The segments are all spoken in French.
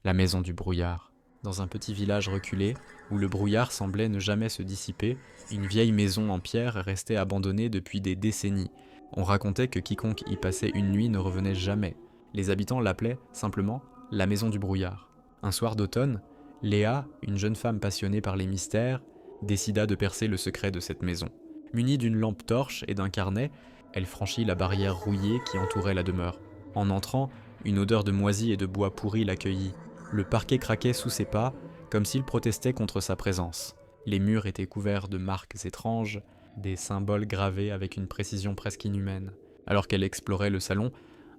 la maison du brouillard. Dans un petit village reculé, où le brouillard semblait ne jamais se dissiper, une vieille maison en pierre restait abandonnée depuis des décennies. On racontait que quiconque y passait une nuit ne revenait jamais. Les habitants l'appelaient simplement la maison du brouillard. Un soir d'automne, Léa, une jeune femme passionnée par les mystères, décida de percer le secret de cette maison. Munie d'une lampe torche et d'un carnet, elle franchit la barrière rouillée qui entourait la demeure. En entrant, une odeur de moisi et de bois pourri l'accueillit. Le parquet craquait sous ses pas, comme s'il protestait contre sa présence. Les murs étaient couverts de marques étranges, des symboles gravés avec une précision presque inhumaine. Alors qu'elle explorait le salon,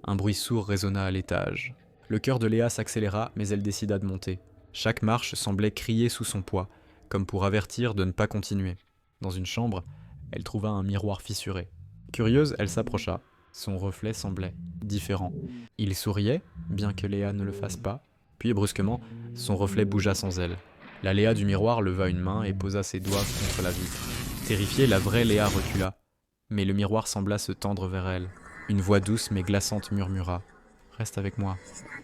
un bruit sourd résonna à l'étage. Le cœur de Léa s'accéléra, mais elle décida de monter. Chaque marche semblait crier sous son poids, comme pour avertir de ne pas continuer. Dans une chambre, elle trouva un miroir fissuré. Curieuse, elle s'approcha. Son reflet semblait différent. Il souriait, bien que Léa ne le fasse pas, puis brusquement, son reflet bougea sans elle. La Léa du miroir leva une main et posa ses doigts contre la vitre. Terrifiée, la vraie Léa recula, mais le miroir sembla se tendre vers elle. Une voix douce mais glaçante murmura « Reste avec moi,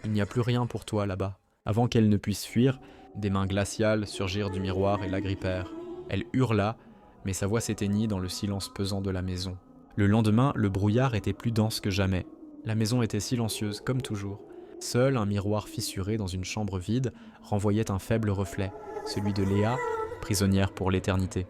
il n'y a plus rien pour toi là-bas ». Avant qu'elle ne puisse fuir, des mains glaciales surgirent du miroir et l'agrippèrent. Elle hurla, mais sa voix s'éteignit dans le silence pesant de la maison. Le lendemain, le brouillard était plus dense que jamais. La maison était silencieuse, comme toujours. Seul un miroir fissuré dans une chambre vide renvoyait un faible reflet, celui de Léa, prisonnière pour l'éternité.